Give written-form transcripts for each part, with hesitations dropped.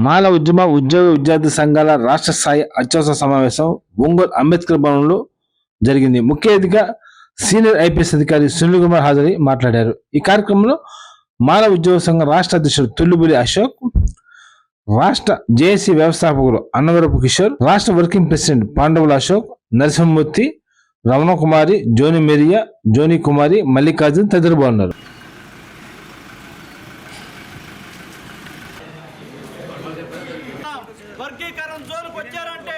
మాల ఉద్యమ ఉద్యోగ విద్యార్థి సంఘాల రాష్ట్ర స్థాయి అత్యవసర సమావేశం ఒంగోలు అంబేద్కర్ భవనంలో జరిగింది. ముఖ్య అతిథిగా సీనియర్ ఐపీఎస్ అధికారి సునీల్ కుమార్ హాజరై మాట్లాడారు. ఈ కార్యక్రమంలో మాల ఉద్యోగ సంఘం రాష్ట్ర అధ్యక్షుడు తుల్లిబులి అశోక్, రాష్ట్ర జేఏసీ వ్యవస్థాపకులు అన్నవరపు కిషోర్, రాష్ట్ర వర్కింగ్ ప్రెసిడెంట్ పాండవుల అశోక్, నరసింహమూర్తి, రమణకుమారి, జోని మేరియా, జోని కుమారి, మల్లికార్జున్ తదితరులు ఉన్నారు. వర్గీకరణ జోలికి వచ్చారంటే,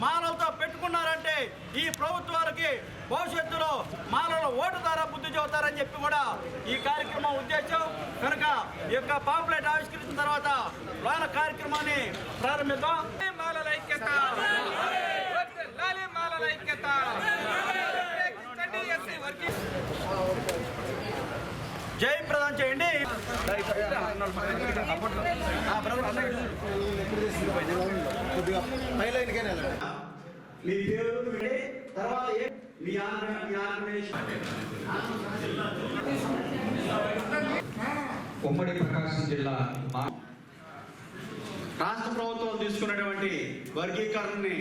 మానవతో పెట్టుకున్నారంటే ఈ ప్రభుత్వానికి భవిష్యత్తులో మానవుల ఓటు ద్వారా బుద్ధి చెబుతారని చెప్పి కూడా ఈ కార్యక్రమం ఉద్దేశం. కనుక ఈ యొక్క పాంప్లెట్ ఆవిష్కరించిన తర్వాత లోన కార్యక్రమాన్ని ప్రారంభిద్దాం. జై ప్రదానం చేయండి. మీ పేరు తర్వాత ఉమ్మడి ప్రకాశం జిల్లా రాష్ట్ర ప్రభుత్వం తీసుకున్నటువంటి వర్గీకరణని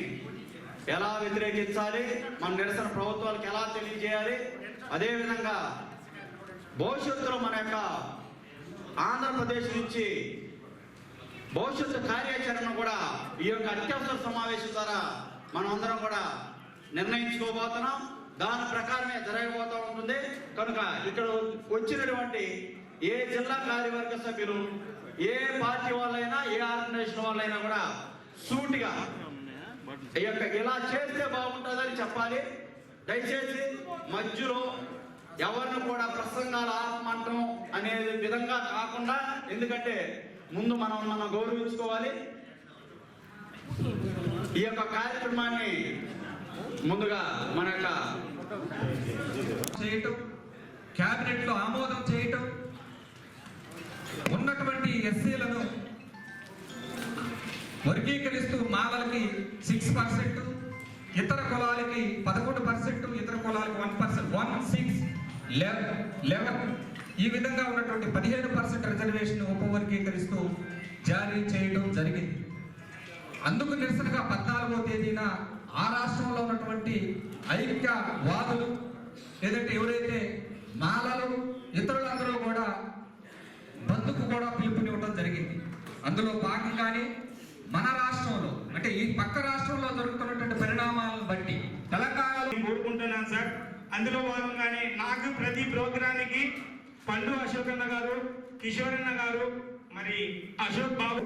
ఎలా వ్యతిరేకించాలి, మన నిరసన ప్రభుత్వాలకు ఎలా తెలియజేయాలి, అదేవిధంగా భవిష్యత్తులో మన యొక్క ఆంధ్రప్రదేశ్ నుంచి భవిష్యత్తు కార్యాచరణ కూడా ఈ యొక్క అత్యవసర సమావేశం ద్వారా మనం అందరం కూడా నిర్ణయించుకోబోతున్నాం. దాని ప్రకారమే జరగబోతూ ఉంటుంది. కనుక ఇక్కడ వచ్చినటువంటి ఏ జిల్లా కార్యవర్గ సభ్యులు, ఏ పార్టీ వాళ్ళైనా, ఏ ఆర్గనైజేషన్ వాళ్ళైనా కూడా సూటిగా ఇలా చేస్తే బాగుంటుందని చెప్పాలి. దయచేసి మధ్యలో ఎవరిని కూడా ప్రసంగాలు ఆపమంటం అనే విధంగా కాకుండా, ఎందుకంటే ముందు మనం గౌరవించుకోవాలి. ఈ యొక్క కార్యక్రమాన్ని ముందుగా మన యొక్క చేయటం, క్యాబినెట్ లో ఆమోదం చేయటం, ఉన్నటువంటి ఎస్సీలను వర్గీకరిస్తూ మాలలకి 6%, ఇతర కులాలకి 11%, ఇతర కులాలకి 1%, 11 ఈ విధంగా ఉన్నటువంటి 15% రిజర్వేషన్ ఉపవర్గీకరిస్తూ జారీ చేయడం జరిగింది. అందుకు నిరసనగా 14వ తేదీన ఆ రాష్ట్రంలో ఉన్నటువంటి ఐక్యవాదులు ఏదంటే ఎవరైతే మాలలు ఇతరులందరూ కూడా బంధుకు కూడా పిలుపునివ్వడం జరిగింది. అందులో భాగంగానే మన రాష్ట్రంలో అంటే ఈ పక్క రాష్ట్రంలో జరుగుతున్నటువంటి పరిణామాలను బట్టి తెలంగాణలో కోరుకుంటున్నాను సార్. అందులో భాగంగానే నాకు ప్రతి ప్రోగ్రానికి పండు అశోక్ అన్న గారు, కిషోర్ అన్న గారు, మరి అశోక్ బాబు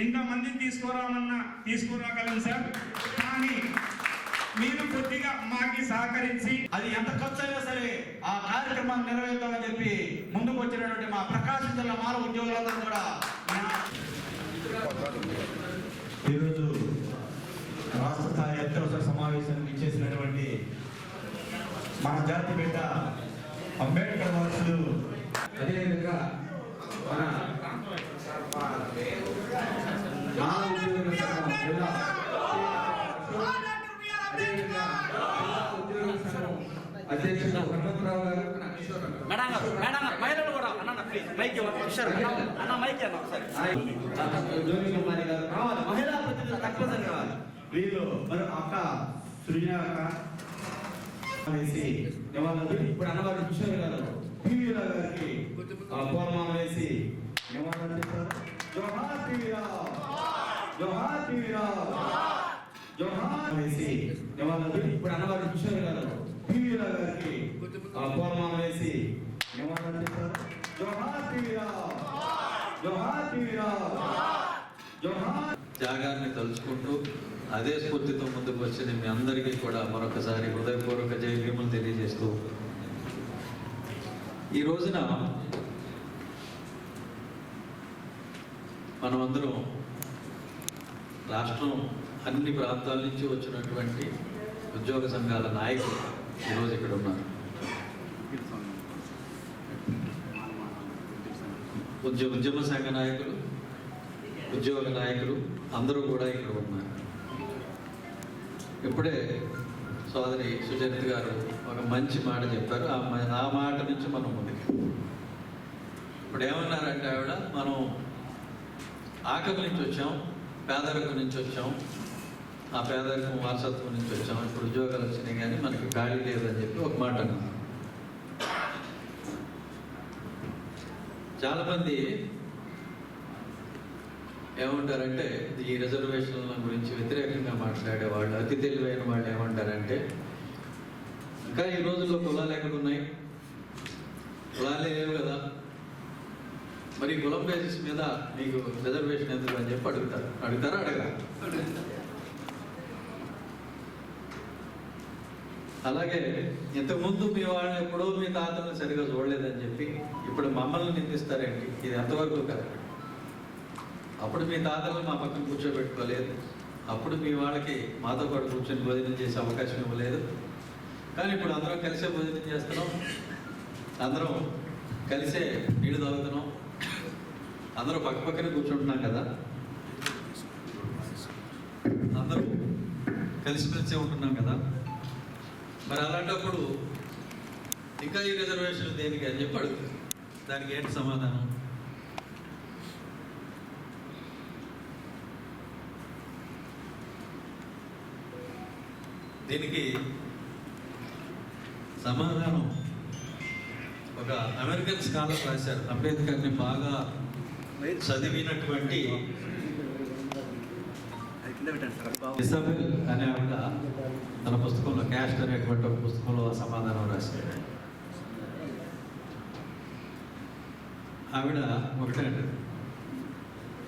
ఇంతమందిని తీసుకురాగలను సార్. కానీ మీరు కొద్దిగా మాకి సహకరించి అది ఎంత ఖర్చు అయినా సరే ఆ కార్యక్రమాన్ని నెరవేర్తామని చెప్పి ముందుకు వచ్చినటువంటి మా ప్రకాశం జిల్లా మాల ఉద్యోగులందరూ కూడా ఈరోజు రాష్ట్ర స్థాయి అత్యవసర సమావేశానికి ఇచ్చేసినటువంటి మన జాతి బిడ్డ అంబేద్కర్ వారసులు, అదేవిధంగా మన అధ్యక్షుడు హనుమంతరావు గారు, మహిళా ప్రతినిధులు తప్పనిసరి కావాలి. వీళ్ళు మరి అక్క సృజన వేసి ఇప్పుడు అన్నవారు కిషోర్ గారు టీవీరావు గారికి పూర్ణమాల వేసి నివాళులు చేస్తారు. జోహార్ టీవీరావు, జోహార్ టీవీరావు, జోహార్ వేసి నివాళులు ఇప్పుడు అన్నవారు కిషోర్ గారు టీవీరావు గారికి పూర్ణమాల వేసి నివాళులు చేస్తారు. జోహార్ టీవీరావు, జోహార్ టీవీరావు, జోహార్. త్యాగాన్ని తలుచుకుంటూ అదే స్ఫూర్తితో ముందుకు వచ్చిన మీ అందరికీ కూడా మరొకసారి హృదయపూర్వక జయభీములు తెలియజేస్తూ, ఈ రోజున మనమందరం రాష్ట్రం అన్ని ప్రాంతాల నుంచి వచ్చినటువంటి ఉద్యోగ సంఘాల నాయకులు ఈరోజు ఇక్కడ ఉన్నారు. ఉద్యమ సంఘ నాయకులు, ఉద్యోగ నాయకులు అందరూ కూడా ఇక్కడ ఉన్నారు. ఇప్పుడే సోదరి సుచరిత గారు ఒక మంచి మాట చెప్పారు. ఆ మాట నుంచి మనం ముందుకు ఇప్పుడు ఏమన్నారంటే ఆవిడ, మనం ఆకలి నుంచి వచ్చాం, పేదరికం నుంచి వచ్చాం, ఆ పేదరికం వారసత్వం నుంచి వచ్చాం, ఇప్పుడు ఉద్యోగాలు వచ్చినాయి కానీ మనకి ఖాళీ లేదని చెప్పి ఒక మాట అన్నాం. చాలామంది ఏమంటారంటే ఈ రిజర్వేషన్ల గురించి వ్యతిరేకంగా మాట్లాడే వాళ్ళు, అతి తెలివైన వాళ్ళు ఏమంటారంటే ఇంకా ఈ రోజుల్లో కులాలు ఎక్కడున్నాయి, కులాలే లేవు కదా, మరి కులం బేసిస్ మీద మీకు రిజర్వేషన్ ఎందుకు అని చెప్పి అడుగుతారా అడగా. అలాగే ఇంతకుముందు మీ వాళ్ళు ఎప్పుడో మీ తాతలను సరిగా చూడలేదని చెప్పి ఇప్పుడు మమ్మల్ని నిందిస్తారేంటి? ఇది ఎంతవరకు కరెక్ట్? అప్పుడు మీ తాతలను మా పక్కన కూర్చోబెట్టుకోలేదు, అప్పుడు మీ వాళ్ళకి మాతో పాటు కూర్చొని భోజనం చేసే అవకాశం ఇవ్వలేదు. కానీ ఇప్పుడు అందరం కలిసే భోజనం చేస్తున్నాం, అందరం కలిసే నీళ్ళు తాగుతున్నాం, అందరూ పక్కనే కూర్చుంటున్నాం కదా, అందరూ కలిసిమెలిసే ఉంటున్నాం కదా. మరి అలాంటప్పుడు ఇంకా ఈ రిజర్వేషన్ దేనికి అని చెప్పి అడుగుతుంది. దానికి ఏంటి సమాధానం? దీనికి సమాధానం ఒక అమెరికన్ స్కాలర్ రాశారు. అంబేద్కర్ని బాగా చదివినటువంటి ఇసబెల్ అనే ఆవిడ తన పుస్తకంలో, క్యాస్ట్ అనేటువంటి ఒక పుస్తకంలో సమాధానం రాశారు. ఆవిడ ఒకటే అంటది,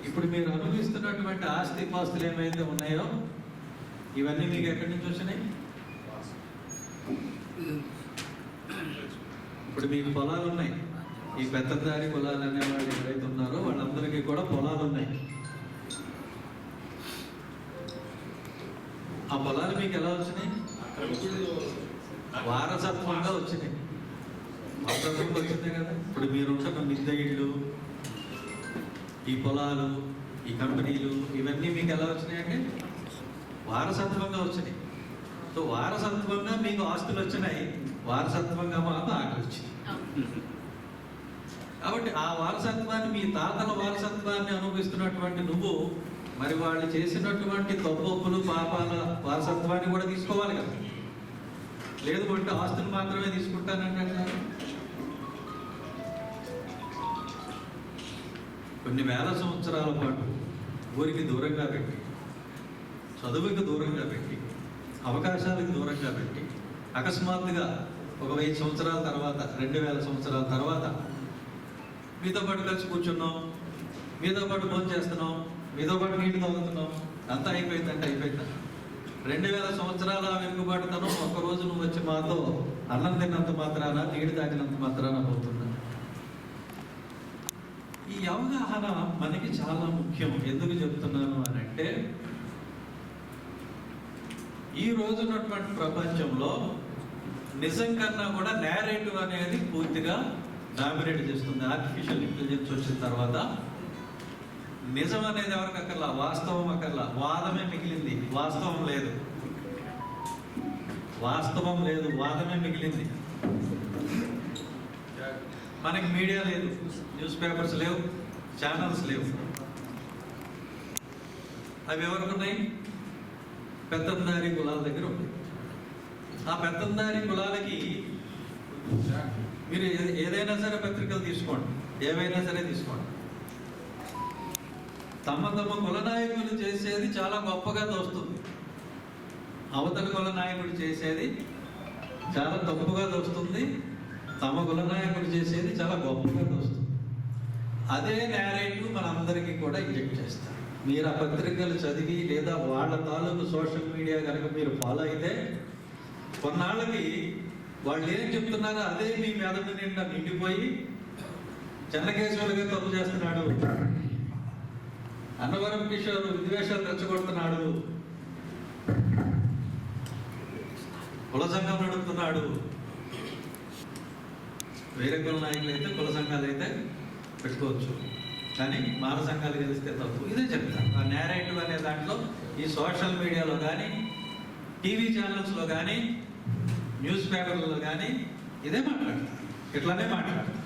ఇప్పుడు మీరు అనుభవిస్తున్నటువంటి ఆస్తి పాస్తులు ఏమైతే ఉన్నాయో ఇవన్నీ మీకు ఎక్కడి నుంచి వచ్చినాయి? ఇప్పుడు మీకు పొలాలు ఉన్నాయి. ఈ పెద్దదారి పొలాలు అనేవాళ్ళు ఎవరైతే ఉన్నారో వాళ్ళందరికీ కూడా పొలాలు ఉన్నాయి. ఆ పొలాలు మీకు ఎలా వచ్చినాయి? వారసత్వంగా వచ్చినాయి. వారసత్వంగా వచ్చిందే కదా. ఇప్పుడు మీరుంటున్న మిద్దె ఇళ్ళు, ఈ పొలాలు, ఈ కంపెనీలు, ఇవన్నీ మీకు ఎలా వచ్చినాయంటే వారసత్వంగా వచ్చినాయి. సో వారసత్వంగా మీకు ఆస్తులు వచ్చినాయి, వారసత్వంగా మాకు ఆటలు వచ్చినాయి. కాబట్టి ఆ వారసత్వాన్ని, మీ తాతల వారసత్వాన్ని అనుభవిస్తున్నటువంటి నువ్వు మరి వాళ్ళు చేసినటువంటి తప్పొప్పులు పాపాల వారసత్వాన్ని కూడా తీసుకోవాలి కదా. లేదు అంటే ఆస్తులు మాత్రమే తీసుకుంటానంటే అంటారు. కొన్ని వేల సంవత్సరాల పాటు ఊరికి దూరంగా పెట్టి, చదువుకి దూరంగా పెట్టి, అవకాశాలకు దూరంగా పెట్టి, అకస్మాత్తుగా ఒక 1000 సంవత్సరాల తర్వాత, 2000 సంవత్సరాల తర్వాత మీతో పాటు కలిసి కూర్చున్నాం, మీతో పాటు భోజనం చేస్తున్నాం, మీతో పాటు నీళ్ళు తాగుతున్నాం, అంతా అయిపోయిందంటే అయిపోయిందా? 2000 సంవత్సరాల వెనుకబాటుతనం ఒక్కరోజు నువ్వు వచ్చి మాతో అన్నం తిన్నంత మాత్రాన, నీళ్ళు తాగినంత మాత్రాన పోతున్నా. ఈ అవగాహన మనకి చాలా ముఖ్యం. ఎందుకు చెప్తున్నాను అని అంటే, ఈ రోజు ఉన్నటువంటి ప్రపంచంలో నిజం కన్నా కూడా నేరేటివ్ అనేది పూర్తిగా డామినేట్ చేస్తుంది. ఆర్టిఫిషియల్ ఇంటెలిజెన్స్ వచ్చిన తర్వాత నిజం అనేది ఎవరికి అక్కర్లా, వాస్తవం అక్కర్లా, వాదమే మిగిలింది. వాస్తవం లేదు, వాస్తవం లేదు, వాదమే మిగిలింది. మనకి మీడియా లేదు, న్యూస్ పేపర్స్ లేవు, ఛానల్స్ లేవు. అవి ఎవరికి ఉన్నాయి? పెత్తందారి కులాల దగ్గర ఉంది. ఆ పెత్తందారి కులాలకి మీరు ఏదైనా సరే పత్రికలు తీసుకోండి, ఏవైనా సరే తీసుకోండి, తమ కుల నాయకులు చేసేది చాలా గొప్పగా తోస్తుంది, అవతల కుల నాయకుడు చేసేది చాలా తప్పుగా తోస్తుంది, తమ కుల నాయకుడు చేసేది చాలా గొప్పగా తోస్తుంది. అదే నేరేటివ్ మనందరికీ కూడా ఇంజెక్ట్ చేస్తారు. మీరు ఆ పత్రికలు చదివి లేదా వాళ్ళ తాలూకు సోషల్ మీడియా కనుక మీరు ఫాలో అయితే కొన్నాళ్ళకి వాళ్ళు ఏం చెప్తున్నారో అదే మీ మెదడు నిండా నిండిపోయి, చెన్నకేశ్వరుగా తప్పు చేస్తున్నాడు, అన్నవరం కిషోర్ విద్వేషాలు రెచ్చగొడుతున్నాడు, కుల సంఘం నడుపుతున్నాడు. వేరే కుల నాయకులు అయితే, కుల సంఘాలు అయితే పెట్టుకోవచ్చు, కానీ మాల సంఘాలు కలిస్తే తప్పు. ఇదే చెప్తాను. ఆ నేరేటివ్ అనే దాంట్లో ఈ సోషల్ మీడియాలో కానీ, టీవీ ఛానల్స్లో కానీ, న్యూస్ పేపర్లలో కానీ ఇదే మాట్లాడతారు, ఇట్లానే మాట్లాడతారు.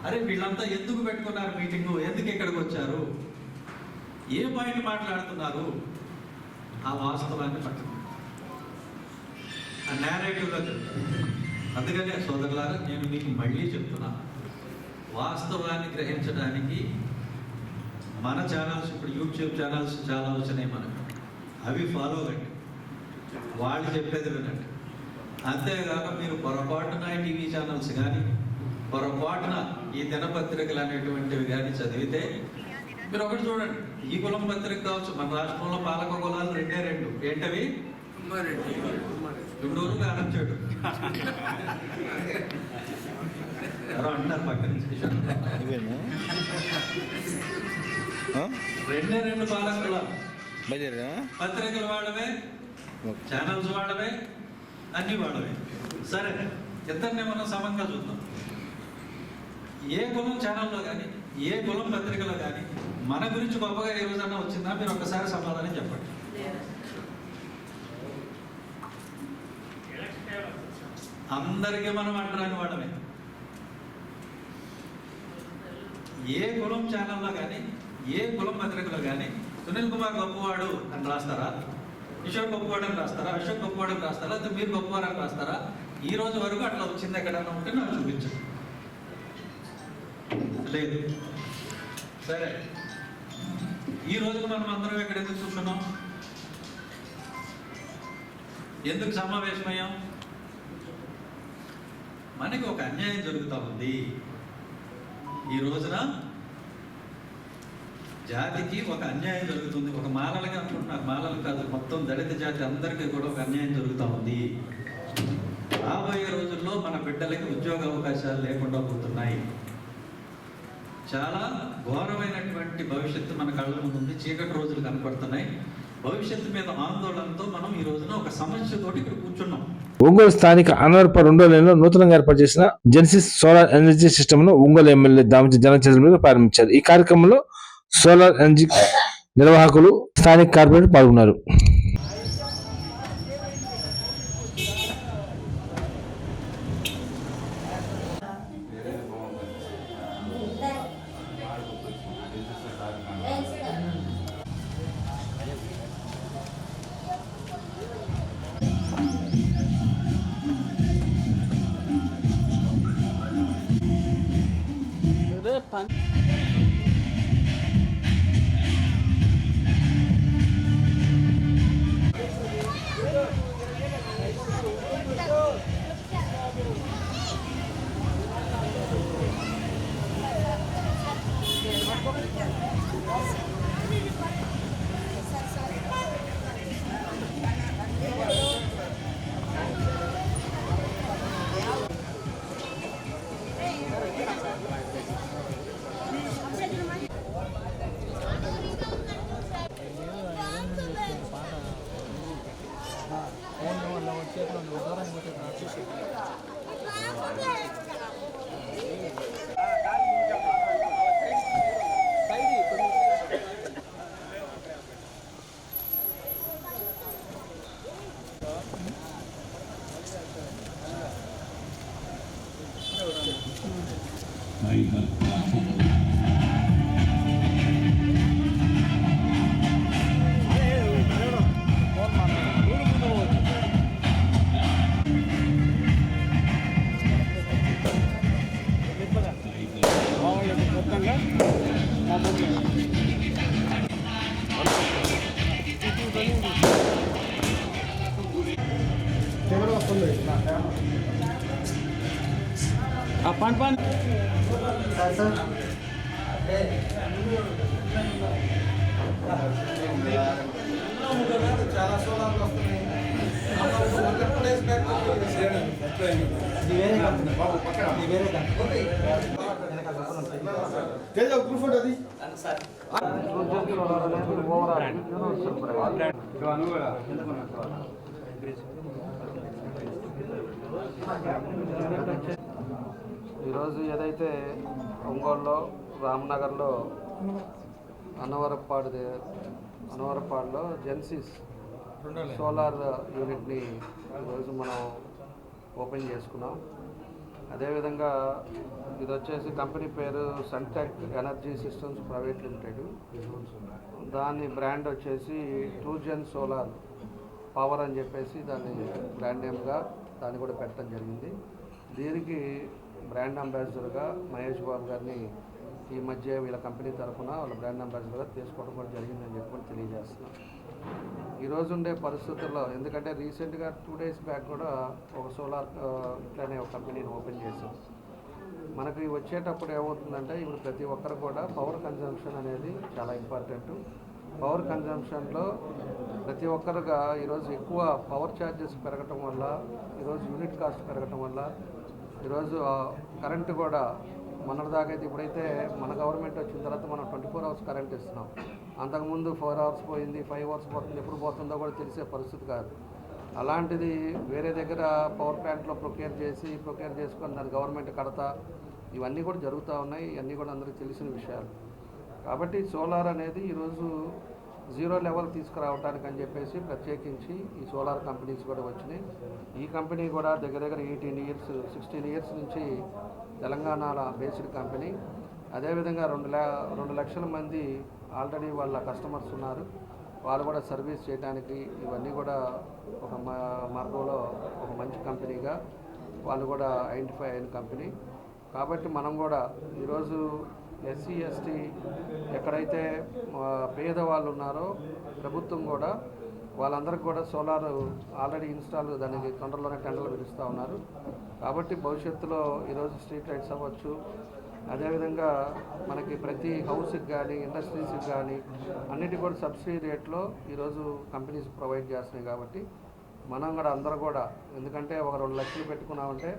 అరే వీళ్ళంతా ఎందుకు పెట్టుకున్నారు మీటింగు, ఎందుకు ఇక్కడికి వచ్చారు, ఏ పాయింట్ మాట్లాడుతున్నారు ఆ వాస్తవాన్ని పట్టుకుంటారు, ఆ నేరేటివ్గా చెప్తారు. అందుకనే సోదరులారా, నేను మీకు మళ్ళీ చెప్తున్నా, వాస్తవాన్ని గ్రహించడానికి మన ఛానల్స్, ఇప్పుడు యూట్యూబ్ ఛానల్స్ చాలా వచ్చినాయి మనకు, అవి ఫాలో అవ్వండి, వాళ్ళు చెప్పేది వినండి. అంతేగాక మీరు పొరపాటున టీవీ ఛానల్స్ కానీ పొరపాటున ఈ దినపత్రికలు అనేటువంటివి కానీ చదివితే మీరు ఒకటి చూడండి, ఈ కులం పత్రిక కావచ్చు, మన రాష్ట్రంలో పాలక కులాలు రెండే రెండు, ఏంటవి? గుండూరు కారంచేడు ఎవరో అంటారు పక్క నుంచి, రెండే రెండు పాలక కులాలు. పత్రికలు వాడవే, ఛానల్స్ వాడవే, అన్ని వాడవే. సరే, ఇద్దరిని మనం సమంగా చూద్దాం. ఏ కులం ఛానల్లో కానీ ఏ కులం పత్రికలో కానీ మన గురించి గొప్పగా ఏ రోజన్నా వచ్చిందా? మీరు ఒక్కసారి సమాధానం చెప్పండి. అందరికీ మనం అంటరాని వాడమే. ఏ కులం ఛానల్లో కానీ ఏ కులం పత్రికలో కానీ సునీల్ కుమార్ గొప్పవాడు అని రాస్తారా? కిషోర్ గొప్పవాడు అని రాస్తారా? అశోక్ గొప్పవాడు అని రాస్తారా? అయితే మీరు గొప్పవారు అని రాస్తారా? ఈ రోజు వరకు అట్లా వచ్చింది ఎక్కడన్నా ఉంటే నాకు చూపించండి. లేదు. సరే, ఈ రోజుకు మనం అందరం ఇక్కడ ఎందుకు చూస్తున్నాం? ఎందుకు సమావేశమయ్యాం? మనకి ఒక అన్యాయం జరుగుతూ ఉంది. ఈ రోజున జాతికి ఒక అన్యాయం జరుగుతుంది. ఒక మాలలుగా అనుకుంటున్నారు, మాలలు కాదు, మొత్తం దళిత జాతి అందరికీ కూడా ఒక అన్యాయం జరుగుతూ ఉంది. రాబోయే రోజుల్లో మన బిడ్డలకి ఉద్యోగ అవకాశాలు లేకుండా పోతున్నాయి. చాలా ఘోరమైనటువంటి భవిష్యత్తు మన కళ్ళ ముందు ఉంది. చీకటి రోజులు కనపడుతున్నాయి. భవిష్యత్తు మీద ఆందోళనతో మనం ఈ రోజున ఒక సమస్యతోటి ఇక్కడ కూర్చున్నాం. ఒంగోలు స్థానిక అనవరపు 2వ లైన్లో నూతనంగా ఏర్పాటు చేసిన జెన్సిస్ సోలార్ ఎనర్జీ సిస్టమ్ ను ఒంగోలు ఎమ్మెల్యే దామచి జనచేతుల ప్రారంభించారు. ఈ కార్యక్రమంలో సోలార్ ఎనర్జీ నిర్వాహకులు, స్థానిక కార్పొరేటర్ పాల్గొన్నారు. ఈరోజు ఏదైతే ఒంగోలులో రామ్నగర్లో అనవరపాడులో జెన్సిస్ సోలార్ యూనిట్ని ఈరోజు మనం ఓపెన్ చేసుకున్నాం. అదేవిధంగా ఇది వచ్చేసి కంపెనీ పేరు Suntech energy systems private limited. దాని బ్రాండ్ వచ్చేసి ట్రూజన్ సోలార్ పవర్ అని చెప్పేసి దాన్ని బ్రాండ్ నేమ్గా దాన్ని కూడా పెట్టడం జరిగింది. దీనికి బ్రాండ్ అంబాసిడర్గా మహేష్ బాబు గారిని ఈ మధ్య వీళ్ళ కంపెనీ తరఫున వాళ్ళ బ్రాండ్ అంబాసిడర్గా తీసుకోవడం కూడా జరిగిందని చెప్పి కూడా తెలియజేస్తున్నాం. ఈరోజు ఉండే పరిస్థితుల్లో ఎందుకంటే రీసెంట్గా 2 days బ్యాక్ కూడా ఒక సోలార్ ఇట్లానే ఒక కంపెనీని ఓపెన్ చేసాం. మనకి వచ్చేటప్పుడు ఏమవుతుందంటే ఇప్పుడు ప్రతి ఒక్కరు కూడా పవర్ కన్జంప్షన్ అనేది చాలా ఇంపార్టెంట్. పవర్ కన్జంప్షన్లో ప్రతి ఒక్కరుగా ఈరోజు ఎక్కువ పవర్ ఛార్జెస్ పెరగటం వల్ల, ఈరోజు యూనిట్ కాస్ట్ పెరగటం వల్ల ఈరోజు కరెంటు కూడా మొన్నటిదాకా అయితే ఇప్పుడైతే మన గవర్నమెంట్ వచ్చిన తర్వాత మనం 24 hours కరెంట్ ఇస్తున్నాం. అంతకుముందు 4 hours పోయింది, 5 hours పోతుంది, ఎప్పుడు పోతుందో కూడా తెలిసే పరిస్థితి కాదు. అలాంటిది వేరే దగ్గర పవర్ ప్లాంట్లో ప్రొక్యూర్ చేసుకొని దాని గవర్నమెంట్ కడతా ఇవన్నీ కూడా జరుగుతూ ఉన్నాయి. ఇవన్నీ కూడా అందరికీ తెలిసిన విషయాలు. కాబట్టి సోలార్ అనేది ఈరోజు 0 లెవెల్ తీసుకురావడానికి అని చెప్పేసి ప్రత్యేకించి ఈ సోలార్ కంపెనీస్ కూడా వచ్చినాయి. ఈ కంపెనీ కూడా దగ్గర 16 years నుంచి తెలంగాణలో బేస్డ్ కంపెనీ. అదేవిధంగా 2 లక్షల మంది ఆల్రెడీ వాళ్ళ కస్టమర్స్ ఉన్నారు. వాళ్ళు కూడా సర్వీస్ చేయడానికి ఇవన్నీ కూడా ఒక మార్గంలో ఒక మంచి కంపెనీగా వాళ్ళు కూడా ఐడెంటిఫై అయిన కంపెనీ. కాబట్టి మనం కూడా ఈరోజు SC ST ఎక్కడైతే పేదవాళ్ళు ఉన్నారో ప్రభుత్వం కూడా వాళ్ళందరికీ కూడా సోలార్ ఆల్రెడీ ఇన్స్టాల్ దానికి తొందరలోనే టెండర్లు పిలుస్తూ ఉన్నారు. కాబట్టి భవిష్యత్తులో ఈరోజు స్ట్రీట్ లైట్స్ అవ్వచ్చు, అదేవిధంగా మనకి ప్రతి హౌస్కి కానీ ఇండస్ట్రీస్కి కానీ అన్నిటి కూడా సబ్సిడీ రేట్లో ఈరోజు కంపెనీస్ ప్రొవైడ్ చేస్తున్నాయి. కాబట్టి మనం కూడా అందరూ కూడా ఎందుకంటే ఒక 2 లక్షలు పెట్టుకున్నామంటే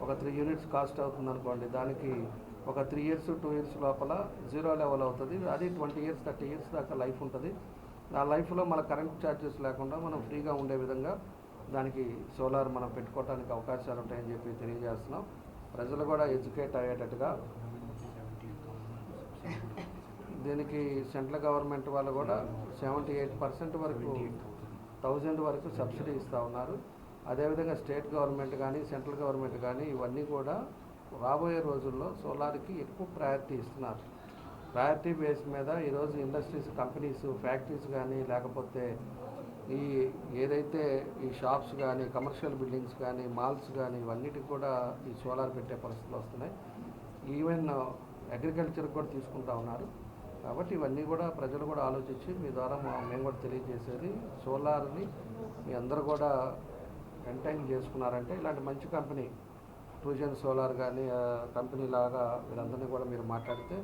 ఒక 3 units కాస్ట్ అవుతుంది అనుకోండి, దానికి ఒక 3 years 2 years లోపల 0 లెవెల్ అవుతుంది. అది 20 years 30 years దాకా లైఫ్ ఉంటుంది. ఆ లైఫ్లో మన కరెంట్ ఛార్జెస్ లేకుండా మనం ఫ్రీగా ఉండే విధంగా దానికి సోలార్ మనం పెట్టుకోవడానికి అవకాశాలు ఉంటాయని చెప్పి తెలియజేస్తున్నాం. ప్రజలు కూడా ఎడ్యుకేట్ అయ్యేటట్టుగా దీనికి సెంట్రల్ గవర్నమెంట్ వాళ్ళు కూడా 78% వరకు 1000 వరకు సబ్సిడీ ఇస్తూ ఉన్నారు. అదేవిధంగా స్టేట్ గవర్నమెంట్ కానీ సెంట్రల్ గవర్నమెంట్ కానీ ఇవన్నీ కూడా రాబోయే రోజుల్లో సోలార్కి ఎక్కువ ప్రయారిటీ ఇస్తున్నారు. ప్రయారిటీ బేస్ మీద ఈరోజు ఇండస్ట్రీస్, కంపెనీస్, ఫ్యాక్టరీస్ కానీ లేకపోతే ఏదైతే ఈ షాప్స్ కానీ కమర్షియల్ బిల్డింగ్స్ కానీ మాల్స్ కానీ ఇవన్నిటికి కూడా ఈ సోలార్ పెట్టే పరిస్థితులు వస్తున్నాయి. ఈవెన్ అగ్రికల్చర్ కూడా తీసుకుంటా ఉన్నారు. కాబట్టి ఇవన్నీ కూడా ప్రజలు కూడా ఆలోచించి మీ ద్వారా మేము కూడా తెలియజేసేది సోలార్ని మీ అందరూ కూడా ఎంటైన్ చేసుకున్నారంటే ఇలాంటి మంచి కంపెనీ ట్రూజన్ సోలార్ కానీ కంపెనీ లాగా వీళ్ళందరినీ కూడా మీరు మాట్లాడితే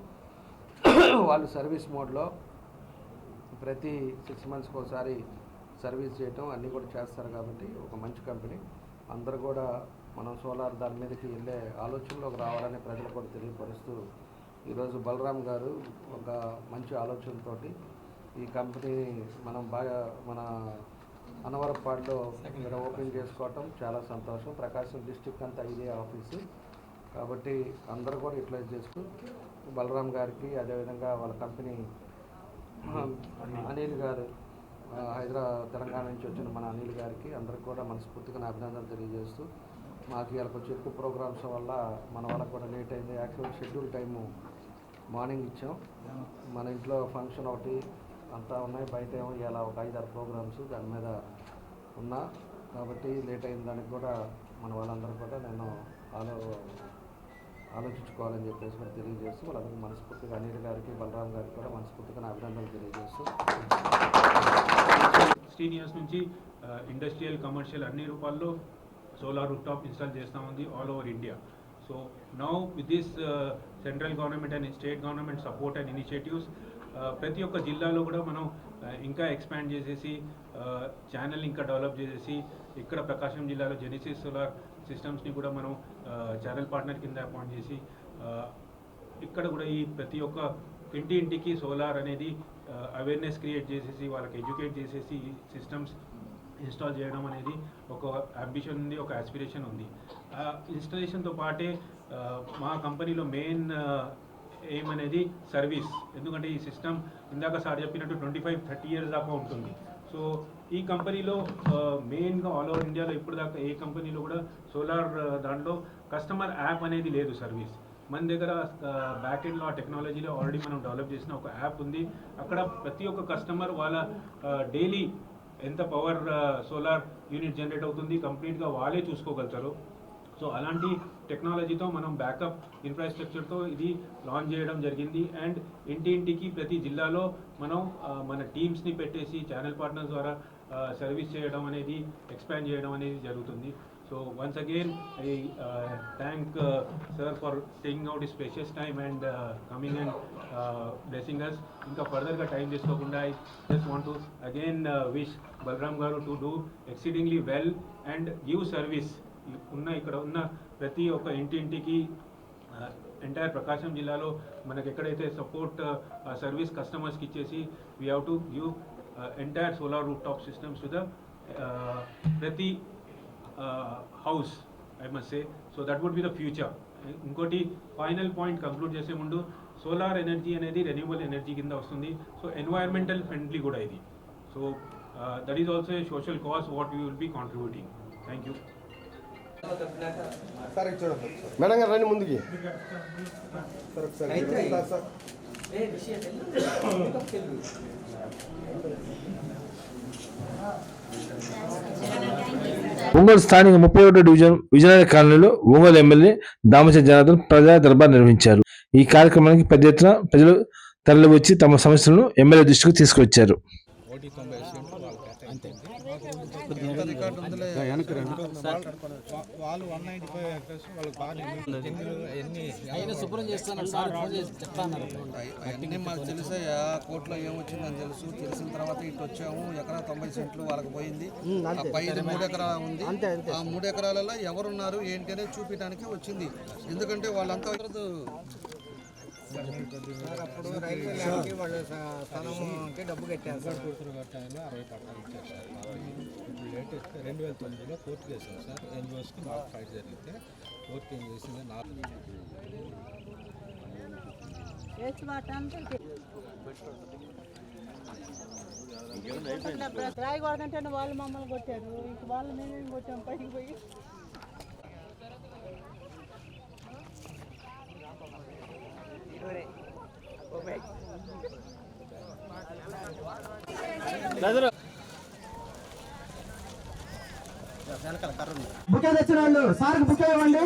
వాళ్ళు సర్వీస్ మోడ్లో ప్రతి 6 monthsకి ఒకసారి సర్వీస్ చేయటం అన్నీ కూడా చేస్తారు. కాబట్టి ఒక మంచి కంపెనీ. అందరూ కూడా మనం సోలార్ దాని మీదకి వెళ్ళే ఆలోచనలోకి రావాలని ప్రజలు కూడా తెలియపరుస్తూ ఈరోజు బలరాం గారు ఒక మంచి ఆలోచనతోటి ఈ కంపెనీని మనం బాగా మన అనవరపాడులో ఇక్కడ ఓపెన్ చేసుకోవటం చాలా సంతోషం. ప్రకాశం డిస్టిక్ అంతా ఇదే ఆఫీసు. కాబట్టి అందరూ కూడా యూటిలైజ్ చేస్తూ బలరాం గారికి అదేవిధంగా వాళ్ళ కంపెనీ అనిల్ గారు తెలంగాణ నుంచి వచ్చిన మన అనిల్ గారికి అందరికి కూడా మనస్ఫూర్తిగా అభినందనలు తెలియజేస్తూ మాకు ఇలా కొంచెం ఎక్కువ ప్రోగ్రామ్స్ వల్ల మన వాళ్ళకి కూడా లేట్ అయింది. యాక్చువల్ షెడ్యూల్ టైము మార్నింగ్ ఇచ్చాం. మన ఇంట్లో ఫంక్షన్ ఒకటి అంతా ఉన్నాయి, బయట ఏమో ఇలా ఒక 5-6 ప్రోగ్రామ్స్ దాని మీద ఉన్నా కాబట్టి లేట్ అయిన దానికి కూడా మన వాళ్ళందరూ కూడా నేను ఆలోచించుకోవాలని చెప్పేసి కూడా తెలియజేస్తూ వాళ్ళందరికీ మనస్ఫూర్తిగా అనిల్ గారికి బలరాం గారికి కూడా మనస్ఫూర్తిగా అభినందనలు తెలియజేస్తూ 16 years నుంచి ఇండస్ట్రియల్ కమర్షియల్ అన్ని రూపాల్లో సోలార్ రూఫ్ టాప్ ఇన్స్టాల్ చేస్తూ ఉంది all over India. So now with this central government and state government support and initiatives ప్రతి ఒక్క జిల్లాలో కూడా మనం ఇంకా ఎక్స్పాండ్ చేసేసి ఛానల్ ఇంకా డెవలప్ చేసేసి ఇక్కడ ప్రకాశం జిల్లాలో జెనిసిస్ సోలార్ సిస్టమ్స్ని కూడా మనం ఛానల్ పార్ట్నర్ కింద అపాయింట్ చేసి ఇక్కడ కూడా ఈ ప్రతి ఒక్క ఇంటికి సోలార్ అనేది అవేర్నెస్ క్రియేట్ చేసేసి వాళ్ళకి ఎడ్యుకేట్ చేసేసి సిస్టమ్స్ ఇన్స్టాల్ చేయడం అనేది ఒక అంబిషన్ ఉంది, ఒక ఆస్పిరేషన్ ఉంది. ఇన్స్టాలేషన్తో పాటే మా కంపెనీలో మెయిన్ ఎయిమ్ అనేది సర్వీస్. ఎందుకంటే ఈ సిస్టమ్ ఇందాక సార్ చెప్పినట్టు 25-30 years దాకా ఉంటుంది. సో ఈ కంపెనీలో మెయిన్గా ఆల్ ఓవర్ ఇండియాలో ఇప్పుడు దాకా ఏ కంపెనీలో కూడా సోలార్ దాంట్లో కస్టమర్ యాప్ అనేది లేదు సర్వీస్. మన దగ్గర బ్యాక్ ఎండ్లో ఆ టెక్నాలజీలో ఆల్రెడీ మనం డెవలప్ చేసిన ఒక యాప్ ఉంది. అక్కడ ప్రతి ఒక్క కస్టమర్ వాళ్ళ డైలీ ఎంత పవర్ సోలార్ యూనిట్ జనరేట్ అవుతుంది కంప్లీట్గా వాళ్ళే చూసుకోగలుగుతారు. సో అలాంటి టెక్నాలజీతో మనం బ్యాకప్ ఇన్ఫ్రాస్ట్రక్చర్తో ఇది లాంచ్ చేయడం జరిగింది. అండ్ ఇంటింటికి ప్రతి జిల్లాలో మనం మన టీమ్స్ని పెట్టేసి ఛానల్ పార్ట్నర్స్ ద్వారా సర్వీస్ చేయడం అనేది ఎక్స్పాండ్ చేయడం అనేది జరుగుతుంది. So once again I thank sir for taking out his precious time and coming and blessing us. ఇంకా ఫర్దర్గా టైం తీసుకోకుండా I just want to again wish Balaram గారు to do exceedingly well and give service. ఇక్కడ ఉన్న ప్రతి ఒక్క ఇంటింటికి entire ప్రకాశం జిల్లాలో మనకు ఎక్కడైతే సపోర్ట్ సర్వీస్ కస్టమర్స్కి ఇచ్చేసి we have to give entire solar roof top systems to the ప్రతి house I must say. So that would be the future. ఇంకోటి ఫైనల్ పాయింట్ కంక్లూడ్ చేసే ముందు సోలార్ ఎనర్జీ అనేది రెన్యూవబుల్ ఎనర్జీ కింద వస్తుంది. సో ఎన్వైరన్మెంటల్ ఫ్రెండ్లీ కూడా ఇది. So that is also a social cause what we will be contributing. Thank you. Madam గారు రండి ముందుకి. ఒంగోలు స్థానిక 31వ డివిజన్ విజయనగర కాలనీలో ఒంగోలు ఎమ్మెల్యే దామచర్ల జనార్దన్ ప్రజా దర్బార్ నిర్వహించారు. ఈ కార్యక్రమానికి పెద్ద ఎత్తున ప్రజలు తరలివచ్చి తమ సమస్యలను ఎమ్మెల్యే దృష్టికి తీసుకొచ్చారు. వాళ్ళు 195 acres వాళ్ళకి బాగా శుభ్రం చేస్తాను సార్, ఫోన్ చేసి చెప్తాను. అవన్నీ మాకు తెలిసాయా, కోర్టులో ఏమొచ్చిందని తెలిసిన తర్వాత ఇటు వచ్చాము. ఎకరా 90 సెంట్లు వాళ్ళకి పోయింది. పైన 3 ఎకరాలు ఉంది. ఆ 3 ఎకరాలలో ఎవరున్నారు ఏంటి అనేది చూపించడానికి వచ్చింది. ఎందుకంటే వాళ్ళంతా అప్పుడు రైతులకి వాళ్ళ స్థలంకి డబ్బు కట్టారు సార్. 60 పట్టాలు ఇచ్చారు సార్. ఇప్పుడు లేటెస్ట్ 2009లో కోర్టు చేశారు సార్. ఎన్జిఓస్కి మాకు ఫైట్ జరిగితే కోర్టు ఏం చేసింది, రాయకూడదంటే వాళ్ళు మమ్మల్ని కొట్టారు. ఇంక వాళ్ళు మేమేం కొట్టాం పైకి పోయి. బుకే తెచ్చిన వాళ్ళు సార్కి బుకే ఇవ్వండి.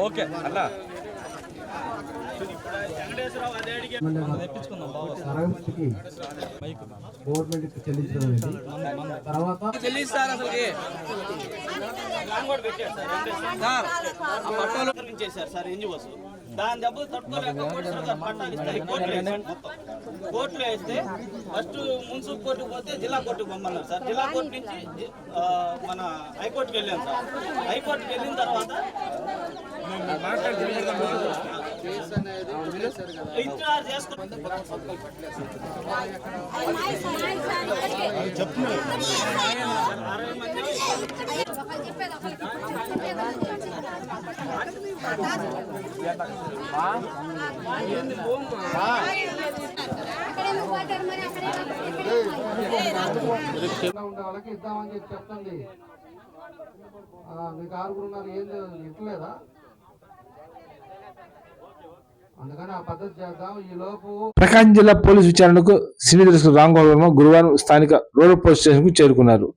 ఓకే అలా గవర్నమెంట్ చెల్లించడం తర్వాత చెల్లిస్తారు. అసలు చేశారు సార్ ఎన్జిఓస్. దాని డబ్బులు తట్టుకోలేక పట్టాలు ఇస్తాయి. కోర్టులో వేస్తే ఫస్ట్ మున్సిపల్ కోర్టుకు పోతే జిల్లా కోర్టుకు పంపన్నారు సార్. జిల్లా కోర్టు నుంచి మన హైకోర్టుకి వెళ్ళాం సార్. హైకోర్టుకి వెళ్ళిన తర్వాత ఇంటర్ చేసుకుంటే ఉండే వాళ్ళకి ఇద్దామని చెప్పి చెప్తుంది. మీకు 6 ఉన్నారు, ఏం ఇట్లేదా? అందుకని ఆ పద్ధతి చేద్దాం. ఈ లోపు ప్రకాశం జిల్లా పోలీసు విచారణకు సీనియర్ దర్శకుడు రామ్ గోపాల్ వర్మ గురువారం స్థానిక రూరల్ పోలీస్ స్టేషన్ కు చేరుకున్నారు.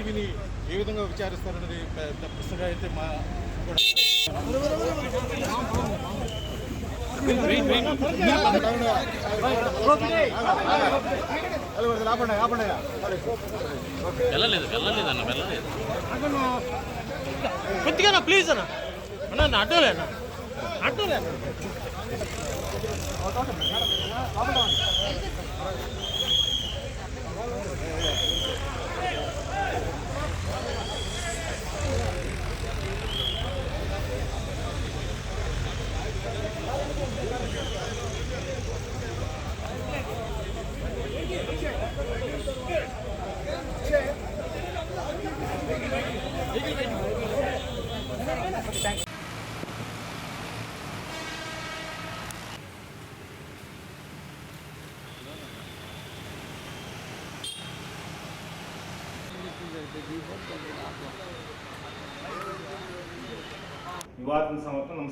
సిసిటీవీని ఏ విధంగా విచారిస్తారనేది ప్రశ్నగా అయితే మా కొద్దిగా ప్లీజ్ అన్న అన్న అడ్డోలేనా అడ్డోలేనా వివాదం సమర్థం నమస్కారం.